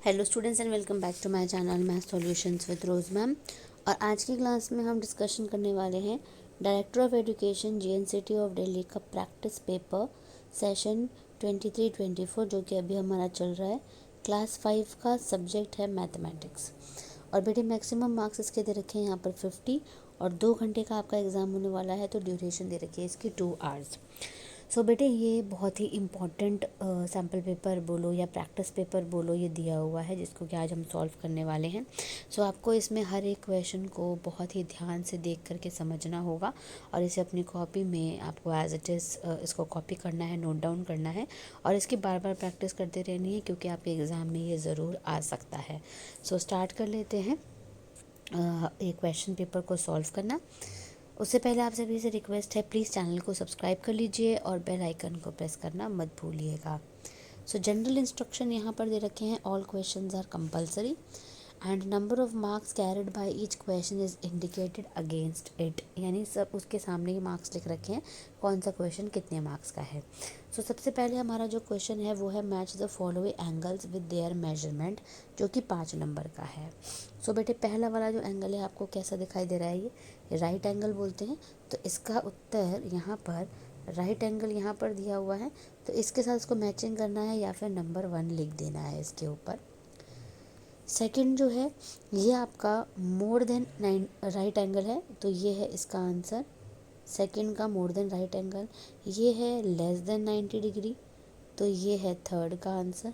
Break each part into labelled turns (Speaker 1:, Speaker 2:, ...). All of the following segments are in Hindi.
Speaker 1: Hello students and welcome back to my channel math solutions with Rose ma'am. और आज की क्लास में हम डिस्कशन करने वाले हैं director of education GNCT of Delhi का प्रैक्टिस पेपर सेशन 23-24 जो कि अभी हमारा चल रहा है। क्लास 5 का सब्जेक्ट है मैथमेटिक्स। और बेटे मैक्सिमम मार्क्स इसके दे रखे हैं यहाँ पर 50 और 2 घंटे का आपका एग्ज़ाम होने वाला है। तो ड्यूरेशन दे रखी है इसकी 2 आवर्स। सो बेटे ये बहुत ही इम्पॉर्टेंट सैम्पल पेपर बोलो या प्रैक्टिस पेपर बोलो ये दिया हुआ है जिसको कि आज हम सॉल्व करने वाले हैं। सो आपको इसमें हर एक क्वेश्चन को बहुत ही ध्यान से देख करके समझना होगा और इसे अपनी कॉपी में आपको एज इट इज़ इसको कॉपी करना है, नोट डाउन करना है और इसकी बार बार प्रैक्टिस करते रहनी है क्योंकि आपके एग्ज़ाम में ये ज़रूर आ सकता है। सो स्टार्ट कर लेते हैं ये क्वेश्चन पेपर को सॉल्व करना। उससे पहले आप सभी से रिक्वेस्ट है प्लीज़ चैनल को सब्सक्राइब कर लीजिए और बेल आइकन को प्रेस करना मत भूलिएगा। सो जनरल इंस्ट्रक्शन यहाँ पर दे रखे हैं, all questions are compulsory and number of marks carried by each question is indicated against it, यानी सब उसके सामने ही मार्क्स लिख रखे हैं कौन सा क्वेश्चन कितने मार्क्स का है। सो सबसे पहले हमारा जो क्वेश्चन है वो है match the following angles with their measurement, जो कि 5 नंबर का है। सो बेटे पहला वाला जो एंगल है आपको कैसा दिखाई दे रहा है, ये राइट एंगल बोलते हैं। तो इसका उत्तर यहाँ पर राइट एंगल यहाँ पर दिया हुआ है, तो इसके साथ इसको मैचिंग करना है या फिर नंबर 1 लिख देना है इसके ऊपर। सेकंड जो है ये आपका मोर देन 9 राइट एंगल है, तो ये है इसका आंसर। सेकंड का मोर देन राइट एंगल, ये है लेस देन 90 डिग्री, तो ये है थर्ड का आंसर।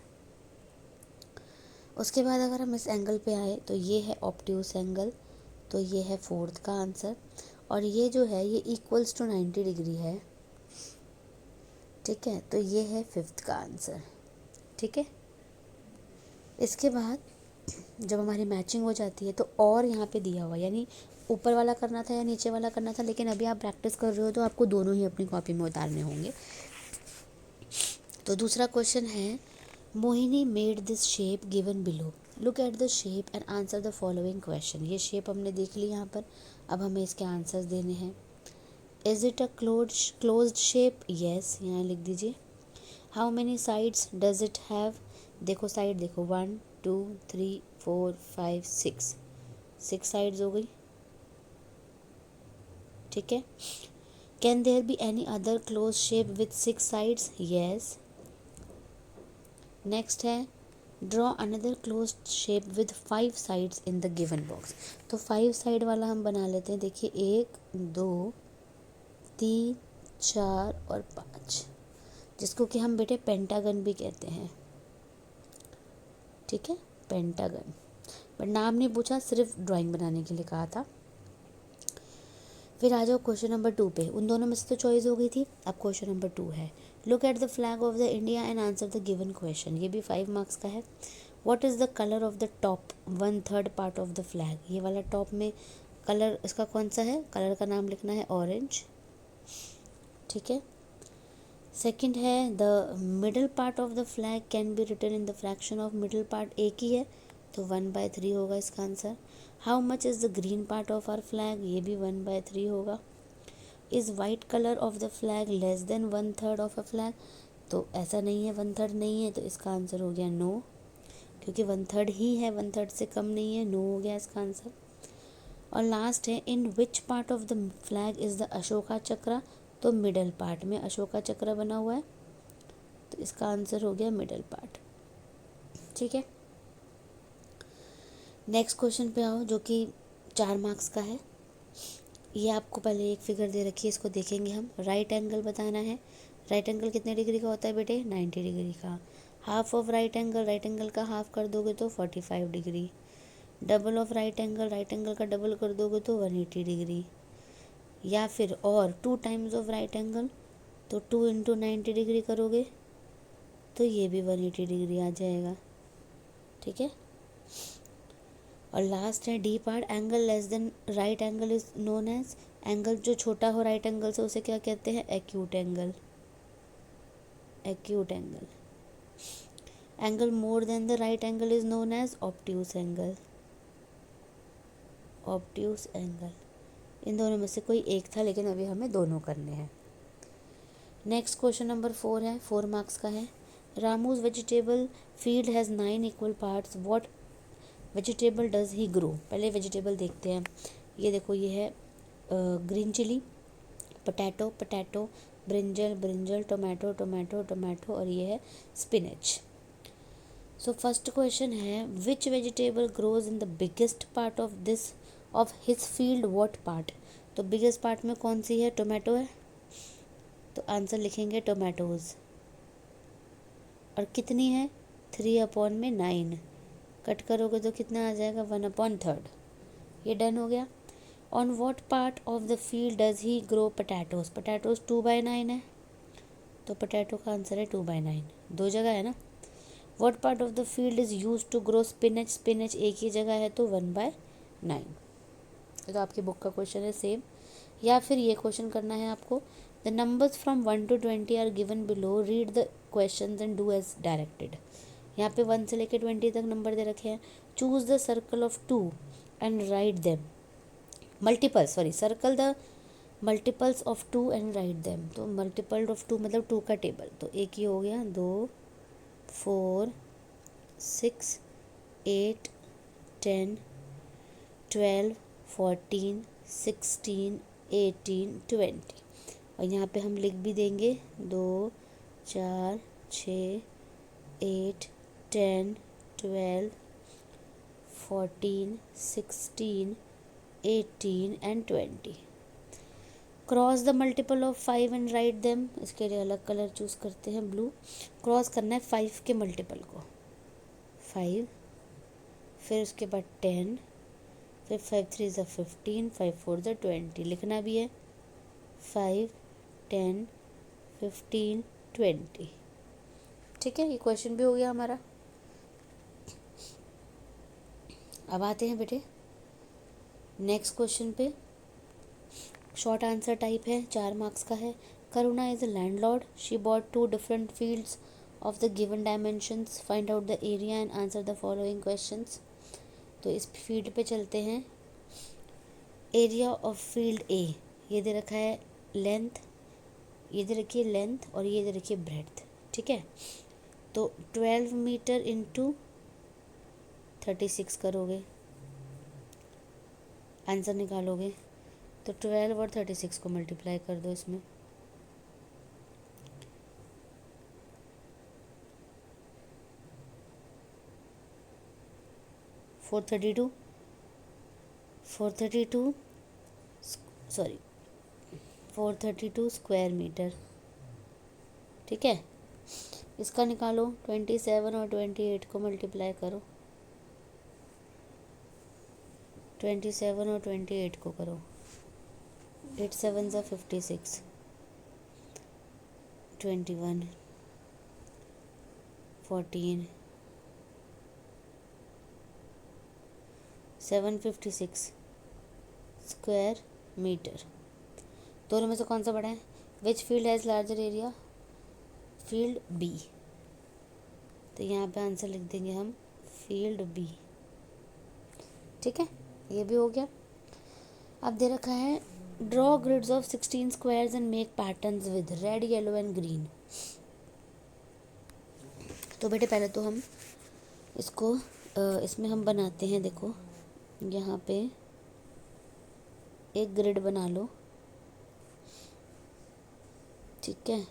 Speaker 1: उसके बाद अगर हम इस एंगल पे आए तो ये है ऑब्ट्यूस एंगल, तो ये है फोर्थ का आंसर। और ये जो है ये इक्वल्स टू 90 डिग्री है, ठीक है, तो ये है फिफ्थ का आंसर। ठीक है, इसके बाद जब हमारी मैचिंग हो जाती है तो और यहाँ पे दिया हुआ, यानी ऊपर वाला करना था या नीचे वाला करना था, लेकिन अभी आप प्रैक्टिस कर रहे हो तो आपको दोनों ही अपनी कॉपी में उतारने होंगे। तो दूसरा क्वेश्चन है Mohini made this shape given below, look at the shape and answer the following question. ये शेप हमने देख ली यहाँ पर, अब हमें इसके आंसर्स देने हैं। Is it a closed shape, yes यहाँ लिख दीजिए। How many sides does it have, देखो साइड देखो 1 2 3 4 5 6, 6 साइड्स हो गई। ठीक है, can there be any other close shape with 6 sides, yes. Next है draw another close shape with 5 sides in the given box. तो 5 साइड वाला हम बना लेते हैं, देखिए 1 2 3 4 और 5, जिसको कि हम बेटे पेंटागन भी कहते हैं। ठीक है, पेंटागन, बट नाम नहीं पूछा, सिर्फ ड्राइंग बनाने के लिए कहा था। फिर आ जाओ क्वेश्चन नंबर 2 पे, उन दोनों में से तो चॉइस हो गई थी, अब क्वेश्चन नंबर 2 है look at the flag of the India and answer the given question. ये भी 5 मार्क्स का है। What is the colour of the top 1/3 part of the flag, ये वाला टॉप में कलर इसका कौन सा है, कलर का नाम लिखना है ऑरेंज। ठीक है, सेकंड है the middle part of the flag can be written in the fraction of middle part एक ही है, तो 1/3 होगा इसका answer. How much is the green part of our flag, ये भी 1/3 होगा। Is white colour of the flag less than 1/3 of a flag, तो ऐसा नहीं है, 1/3 नहीं है, तो इसका आंसर हो गया नो, क्योंकि 1/3 ही है, 1/3 से कम नहीं है, नो हो गया इसका आंसर। और लास्ट है in which part of the flag is the Ashoka chakra, तो मिडल पार्ट में अशोका चक्र बना हुआ है, तो इसका आंसर हो गया मिडल पार्ट। ठीक है, नेक्स्ट क्वेश्चन पे आओ जो कि 4 मार्क्स का है। ये आपको पहले एक फिगर दे रखी है, इसको देखेंगे हम। राइट एंगल बताना है, राइट एंगल कितने डिग्री का होता है बेटे, 90 डिग्री का। हाफ ऑफ राइट एंगल का हाफ कर दोगे तो 45 degree. Double of right angle का डबल कर दोगे तो 180 डिग्री। या फिर और 2 टाइम्स ऑफ राइट एंगल, तो 2 × 90 डिग्री करोगे तो ये भी 180 डिग्री आ जाएगा। ठीक है, और लास्ट है D part, angle less than right angle is known as, angle जो छोटा हो राइट एंगल से उसे क्या कहते हैं, acute angle. Acute angle, angle more than the right angle is known as obtuse angle. Obtuse angle, इन दोनों में से कोई एक था, लेकिन अभी हमें दोनों करने हैं। नेक्स्ट क्वेश्चन नंबर 4 है, 4 मार्क्स का है। Ramu's vegetable field has 9 equal parts, what vegetable does he grow. पहले वेजिटेबल देखते हैं। ये देखो, ये है green chilli, potato potato, brinjal brinjal, tomato tomato tomato, और ये है स्पिनच। सो फर्स्ट क्वेश्चन है which vegetable grows in the biggest part of his field, what part. तो बिगेस्ट पार्ट में कौन सी है, टोमेटो है, तो आंसर लिखेंगे टोमेटोज। और कितनी है, 3/9। कट करोगे तो कितना आ जाएगा, 1/3। ये डन हो गया। On what part of the field does he grow potatoes, potatoes 2/9 है, तो पोटैटो का आंसर है 2/9, दो जगह है ना। What part of the field is use to grow spinach, spinach एक ही जगह है, तो 1/9। तो आपकी बुक का क्वेश्चन है सेम। या फिर ये क्वेश्चन करना है आपको, the numbers from 1 to 20 are given below, read the question and do as directed. यहाँ पे 1 से लेकर 20 तक नंबर दे रखे हैं। Choose the circle of 2 and write them, circle the multiples of 2 and write them. तो मल्टीपल ऑफ 2 मतलब 2 का टेबल, तो एक ही हो गया, 2 4 6 8 10 12 14 16 18 20। और यहाँ पे हम लिख भी देंगे 2 4 6 8 10 12 14 16 18 and 20। Cross the multiple of 5 and write them. इसके लिए अलग कलर चूज़ करते हैं, ब्लू। क्रॉस करना है 5 के मल्टीपल को, 5, फिर उसके बाद 10, फिर 5 3 ज़ा 15, 5 4 ज़ा 20। लिखना भी है 5 10 15 20। ठीक है, ये क्वेश्चन भी हो गया हमारा। अब आते हैं बेटे नेक्स्ट क्वेश्चन पे। शॉर्ट आंसर टाइप है, 4 मार्क्स का है। Karuna is a landlord, she bought 2 different fields of the given dimensions, find out the area and answer the following questions. तो इस फील्ड पे चलते हैं। एरिया ऑफ फील्ड ए, ये दे रखा है लेंथ, ये दे रखी है लेंथ, और ये दे रखी है ब्रेड्थ। ठीक है, तो 12 मीटर इंटू 36 करोगे, आंसर निकालोगे, तो 12 और 36 को मल्टीप्लाई कर दो इसमें। Four thirty two square metre. ठीक है, इसका निकालो, 27 और 28 को मल्टीप्लाई करो, 27 और 28 को करो, 8 7 ज़ा 56, 21 14 756 स्क्वायर मीटर। दोनों में से कौन सा बड़ा है, which field has larger area, field B. तो यहाँ पे आंसर लिख देंगे हम फील्ड बी। ठीक है, ये भी हो गया। अब दे रखा है draw grids of 16 squares and make patterns with red yellow and green. तो बेटे पहले तो हम इसको इसमें हम बनाते हैं। देखो यहाँ पे एक ग्रिड बना लो, ठीक है,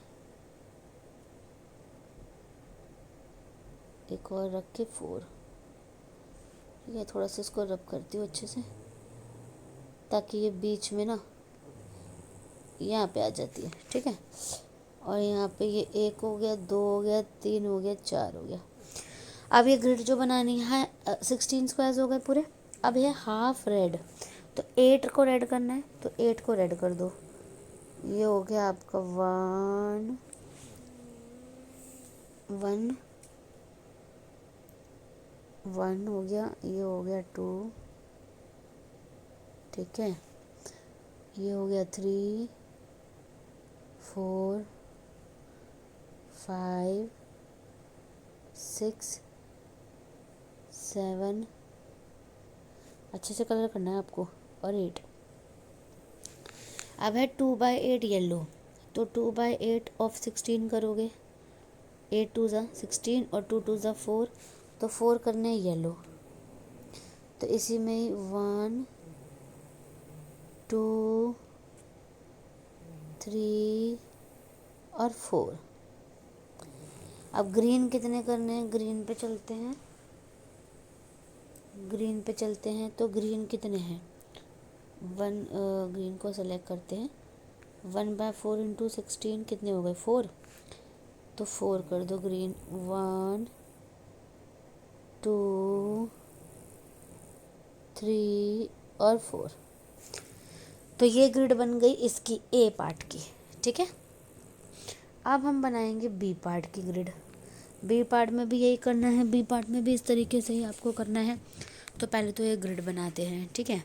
Speaker 1: एक और रख के 4। ठीक है, थोड़ा सा इसको रब करती हूँ अच्छे से, ताकि ये बीच में ना यहाँ पे आ जाती है। ठीक है, और यहाँ पे ये 1 हो गया, 2 हो गया, 3 हो गया, 4 हो गया। अब ये ग्रिड जो बनानी है 16 स्क्वायर्स हो गए पूरे। अब है हाफ रेड, तो 8 को रेड करना है, तो 8 को रेड कर दो। ये हो गया आपका 1 1 1 हो गया, ये हो गया 2, ठीक है, ये हो गया 3 4 5 6 7, अच्छे से कलर करना है आपको, और 8। अब है 2/8 येलो, तो 2/8 ऑफ 16 करोगे, 8 2 ज़ा 16 और 2 2 ज़ा 4, तो 4 करने हैं येलो। तो इसी में ही 1 2 3 और 4। अब ग्रीन कितने करने हैं, ग्रीन पे चलते हैं, ग्रीन पे चलते हैं। तो ग्रीन कितने हैं, ग्रीन को सेलेक्ट करते हैं। 1/4 इंटू 16 कितने हो गए, 4। तो 4 कर दो ग्रीन। 1 2 3 और 4। तो ये ग्रिड बन गई इसकी ए पार्ट की, ठीक है। अब हम बनाएंगे बी पार्ट की ग्रिड। बी पार्ट में भी यही करना है, बी पार्ट में भी इस तरीके से ही आपको करना है। तो पहले तो ये ग्रिड बनाते हैं, ठीक है।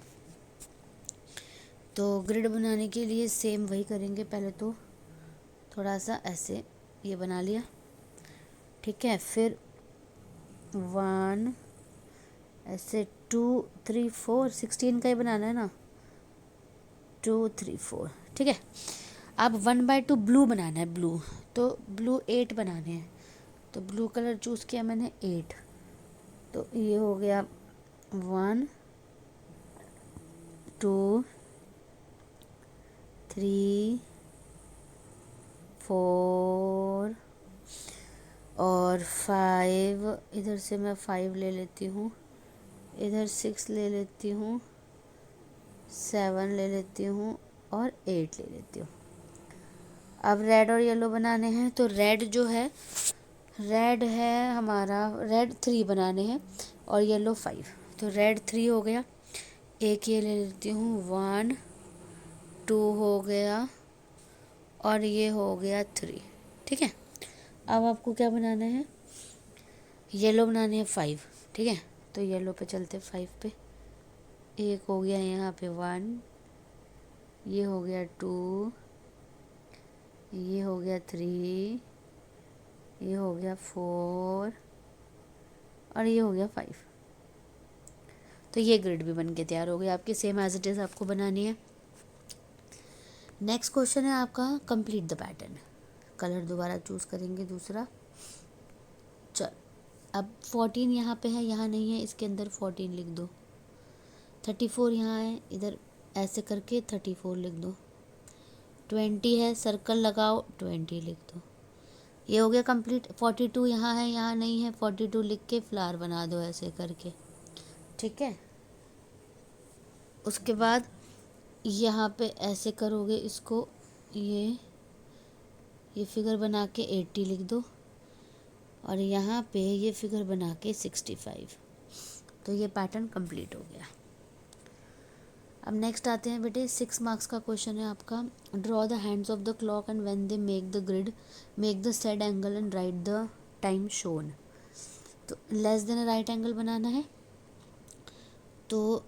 Speaker 1: तो ग्रिड बनाने के लिए सेम वही करेंगे, पहले तो थोड़ा सा ऐसे ये बना लिया, ठीक है। फिर 1 ऐसे 2 3 4, 16 का ही बनाना है ना, 2 3 4, ठीक है। अब 1/2 ब्लू बनाना है, ब्लू। तो ब्लू 8 बनाने हैं, तो ब्लू कलर चूज़ किया मैंने 8। तो ये हो गया 1 2 3 4 और 5। इधर से मैं 5 ले लेती हूँ, इधर 6 ले लेती हूँ, 7 ले लेती हूँ और 8 ले लेती हूँ। अब रेड और येलो बनाने हैं। तो रेड जो है, रेड है हमारा, रेड 3 बनाने हैं और येलो 5। तो रेड 3 हो गया, एक ये ले लेती हूँ, 1 2 हो गया और ये हो गया 3, ठीक है। अब आपको क्या बनाना है, येलो बनाने हैं 5, ठीक है। तो येलो पे चलते 5 पे। एक हो गया यहाँ पे 1, ये हो गया 2, ये हो गया 3, ये हो गया 4 और ये हो गया 5। तो ये ग्रिड भी बन के तैयार हो गई आपकी, सेम एज इट इज़ आपको बनानी है। नेक्स्ट क्वेश्चन है आपका, कंप्लीट द पैटर्न। कलर दोबारा चूज़ करेंगे दूसरा। चल, अब 14 यहाँ पे है, यहाँ नहीं है, इसके अंदर 14 लिख दो। 34 यहाँ है, इधर ऐसे करके 34 लिख दो। 20 है, सर्कल लगाओ, 20 लिख दो। ये हो गया कंप्लीट। 42 यहाँ है, यहाँ नहीं है, 42 लिख के फ्लावर बना दो ऐसे करके, ठीक है। उसके बाद यहाँ पे ऐसे करोगे इसको, ये फिगर बना के 80 लिख दो और यहाँ पे ये फिगर बना के 65। तो ये पैटर्न कंप्लीट हो गया। अब नेक्स्ट आते हैं बेटे, 6 मार्क्स का क्वेश्चन है आपका। Draw the hands of the clock and when they make the grid make the said angle and right the time shown. तो लेस देन राइट एंगल बनाना है, तो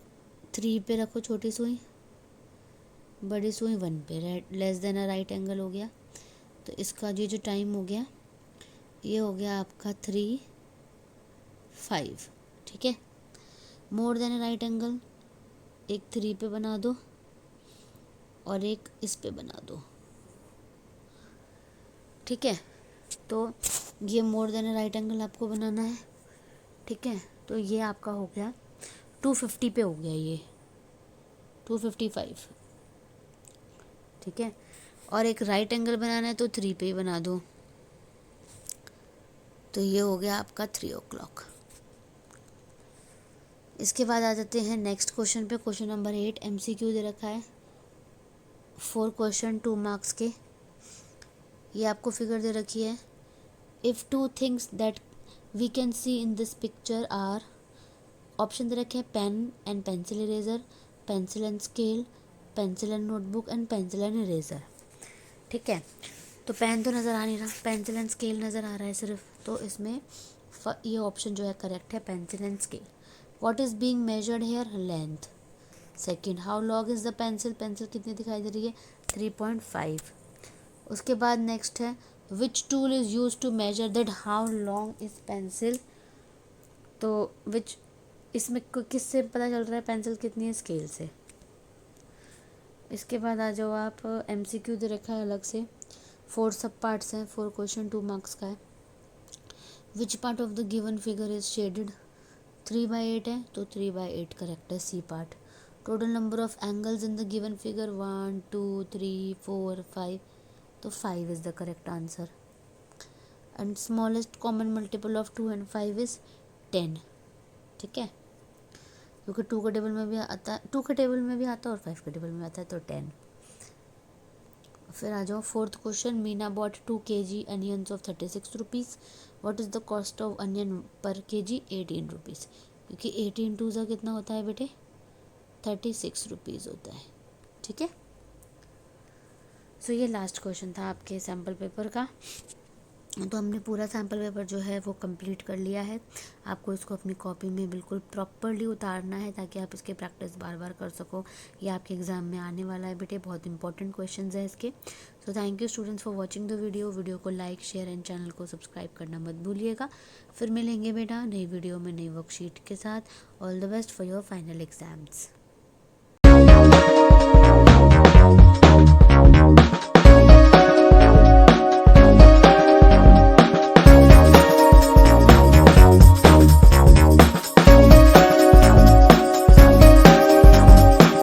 Speaker 1: 3 पे रखो छोटी सुई, बड़ी सुई 1 पे। लेस देन राइट एंगल हो गया, तो इसका ये जो टाइम हो गया, ये हो गया आपका 3 5, ठीक है। मोर देन राइट एंगल, एक 3 पे बना दो और एक इस पे बना दो, ठीक है। तो ये मोर देन राइट एंगल आपको बनाना है, ठीक है। तो ये आपका हो गया 250 पे हो गया, ये 255, ठीक है। और एक राइट एंगल बनाना है तो 3 पे ही बना दो। तो ये हो गया आपका 3 o'clock। इसके बाद आ जाते हैं नेक्स्ट क्वेश्चन पे। क्वेश्चन नंबर 8 MCQ दे रखा है, 4 क्वेश्चन 2 मार्क्स के। ये आपको फिगर दे रखी है। If 2 things that we can see in this picture are, option दे रखे हैं pen and pencil eraser, pencil and scale, pencil and notebook and pencil and eraser, ठीक है। तो पेन तो नज़र आ नहीं रहा, पेंसिल एंड स्केल नज़र आ रहा है सिर्फ। तो इसमें ये ऑप्शन जो है करेक्ट है, pencil and scale. What is being measured here, length. Second, how long is the pencil, pencil कितनी दिखाई दे रही है, 3.5। उसके बाद नेक्स्ट है, which tool is use to measure that how long is pencil. तो विच, इसमें किससे पता चल रहा है पेंसिल कितनी है, स्केल से। इसके बाद आ जाओ आप, MCQ दे रखा है अलग से, 4 सब पार्ट्स हैं, 4 क्वेश्चन 2 मार्क्स का है। Which part of the given figure is shaded, 3/8 है तो 3/8 करेक्ट है, C part. Total number of angles in the given figure 1 2 3 4 5, तो 5 is the correct answer. And smallest common multiple of 2 and 5 is 10, ठीक है, क्योंकि 2 के टेबल में भी आता है, 2 के टेबल में भी आता है और 5 के टेबल में आता है, तो 10। फिर आ जाओ fourth question. Meena bought 2 kg onions of 36 rupees, what is the cost of onion per kg, 18 rupees, क्योंकि 18 टू ज़ा कितना होता है बेटे, 36 रुपीज़ होता है, ठीक है। सो ये लास्ट क्वेश्चन था आपके सैम्पल पेपर का। तो हमने पूरा सैम्पल पेपर जो है वो कंप्लीट कर लिया है। आपको इसको अपनी कॉपी में बिल्कुल प्रॉपरली उतारना है ताकि आप इसके प्रैक्टिस बार बार कर सको। ये आपके एग्ज़ाम में आने वाला है बेटे, बहुत इंपॉर्टेंट क्वेश्चंस है इसके। So thank you students for watching the video को लाइक शेयर एंड चैनल को सब्सक्राइब करना मत भूलिएगा। फिर मिलेंगे बेटा नई वीडियो में नई वर्कशीट के साथ। All the best for your final exams.